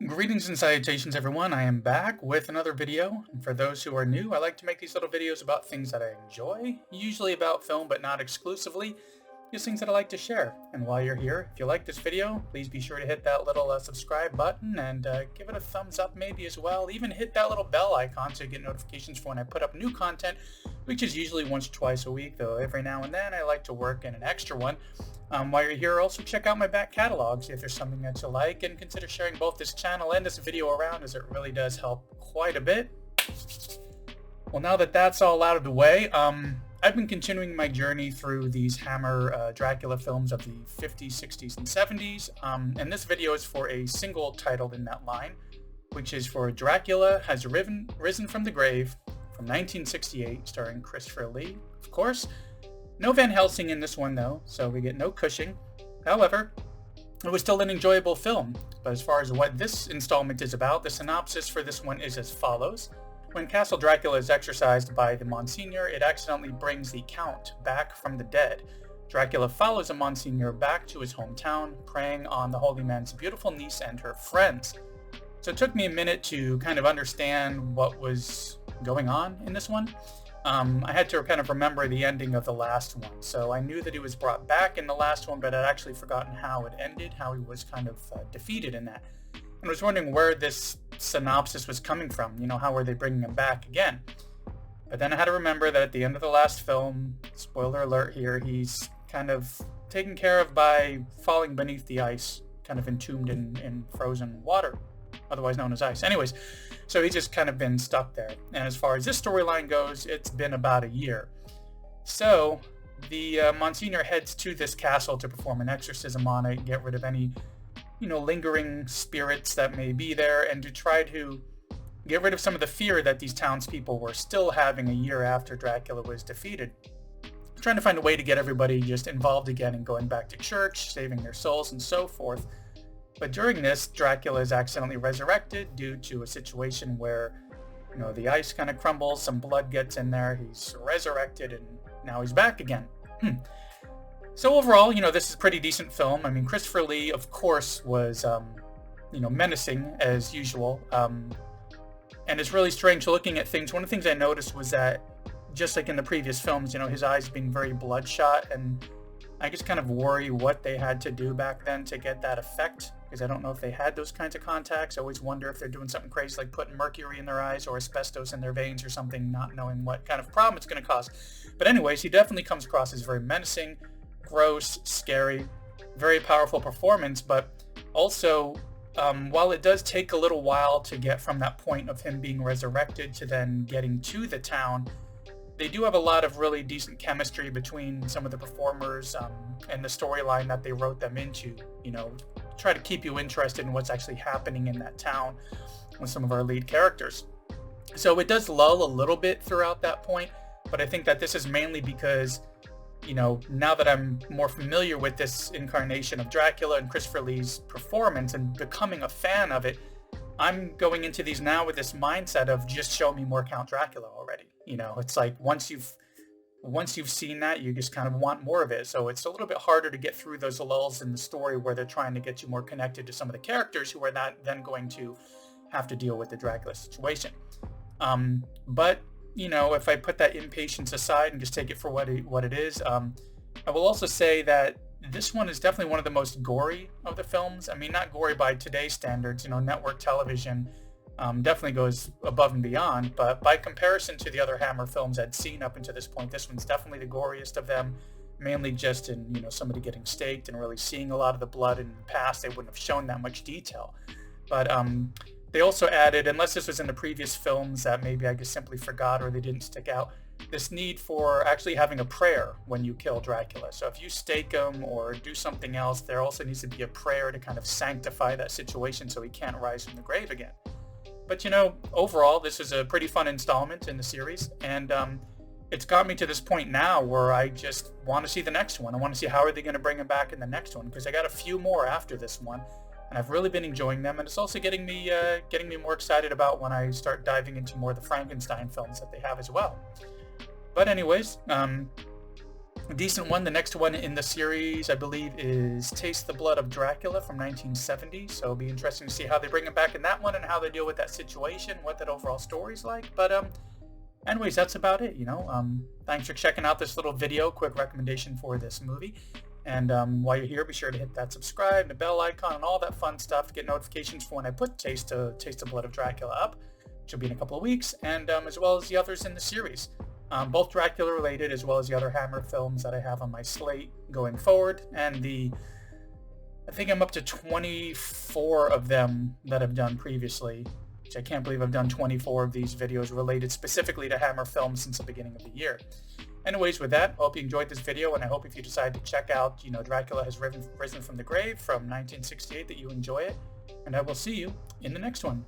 Greetings and salutations everyone, I am back with another video. And for those who are new, I like to make these little videos about things that I enjoy, usually about film but not exclusively, just things that I like to share. And while you're here, if you like this video, please be sure to hit that little subscribe button and give it a thumbs up maybe as well. Even hit that little bell icon so you get notifications for when I put up new content, which is usually once or twice a week, though every now and then I like to work in an extra one. While you're here, also check out my back catalog, see if there's something that you like, and consider sharing both this channel and this video around, as it really does help quite a bit. Well, now that that's all out of the way, I've been continuing my journey through these Hammer Dracula films of the 50s, 60s, and 70s, and this video is for a single title in that line, which is for Dracula Has Risen from the Grave from 1968, starring Christopher Lee, of course. No Van Helsing in this one though, so we get no Cushing. However, it was still an enjoyable film. But as far as what this installment is about, the synopsis for this one is as follows. When Castle Dracula is exorcised by the Monsignor, it accidentally brings the Count back from the dead. Dracula follows the Monsignor back to his hometown, preying on the holy man's beautiful niece and her friends. So it took me a minute to kind of understand what was going on in this one. I had to kind of remember the ending of the last one. So I knew that he was brought back in the last one, but I'd actually forgotten how it ended, how he was kind of defeated in that. And I was wondering where this synopsis was coming from. You know, how were they bringing him back again? But then I had to remember that at the end of the last film, spoiler alert here, he's kind of taken care of by falling beneath the ice, kind of entombed in frozen water, otherwise known as ice. Anyways, so he's just kind of been stuck there. And as far as this storyline goes, it's been about a year. So the Monsignor heads to this castle to perform an exorcism on it, get rid of any, lingering spirits that may be there, and to try to get rid of some of the fear that these townspeople were still having a year after Dracula was defeated. Trying to find a way to get everybody just involved again and going back to church, saving their souls and so forth. But during this, Dracula is accidentally resurrected due to a situation where, the ice kind of crumbles, some blood gets in there, he's resurrected, and now he's back again. So overall, this is a pretty decent film. I mean, Christopher Lee, of course, was, menacing as usual. And it's really strange looking at things. One of the things I noticed was that, just like in the previous films, his eyes being very bloodshot, and I just kind of worry what they had to do back then to get that effect, because I don't know if they had those kinds of contacts. I always wonder if they're doing something crazy like putting mercury in their eyes or asbestos in their veins or something, not knowing what kind of problem it's going to cause. But anyways, he definitely comes across as very menacing, gross, scary, very powerful performance, but also while it does take a little while to get from that point of him being resurrected to then getting to the town, they do have a lot of really decent chemistry between some of the performers and the storyline that they wrote them into, try to keep you interested in what's actually happening in that town with some of our lead characters. So it does lull a little bit throughout that point, but I think that this is mainly because, now that I'm more familiar with this incarnation of Dracula and Christopher Lee's performance and becoming a fan of it, I'm going into these now with this mindset of just show me more Count Dracula already. It's like once you've seen that, you just kind of want more of it. So it's a little bit harder to get through those lulls in the story where they're trying to get you more connected to some of the characters who are not then going to have to deal with the Dracula situation. But if I put that impatience aside and just take it for what it is, I will also say that this one is definitely one of the most gory of the films. I mean, not gory by today's standards. Network television definitely goes above and beyond. But by comparison to the other Hammer films I'd seen up until this point, this one's definitely the goriest of them. Mainly just in, somebody getting staked and really seeing a lot of the blood. In the past, they wouldn't have shown that much detail. But they also added, unless this was in the previous films that maybe I just simply forgot or they didn't stick out, this need for actually having a prayer when you kill Dracula. So if you stake him or do something else, there also needs to be a prayer to kind of sanctify that situation so he can't rise from the grave again. But overall, this is a pretty fun installment in the series, and it's got me to this point now where I just want to see the next one. I want to see how are they going to bring him back in the next one, because I got a few more after this one, and I've really been enjoying them, and it's also getting me more excited about when I start diving into more of the Frankenstein films that they have as well. But anyways, A decent one. The next one in the series, I believe, is Taste the Blood of Dracula from 1970. So it'll be interesting to see how they bring him back in that one and how they deal with that situation, what that overall story's like. But anyways, that's about it, Thanks for checking out this little video, quick recommendation for this movie. And while you're here, be sure to hit that subscribe, the bell icon, and all that fun stuff to get notifications for when I put Taste the Blood of Dracula up, which will be in a couple of weeks, and as well as the others in the series. Both Dracula related, as well as the other Hammer films that I have on my slate going forward. And I think I'm up to 24 of them that I've done previously, which I can't believe I've done 24 of these videos related specifically to Hammer films since the beginning of the year. Anyways, with that, I hope you enjoyed this video, and I hope if you decide to check out, Dracula Has Risen from the Grave from 1968, that you enjoy it, and I will see you in the next one.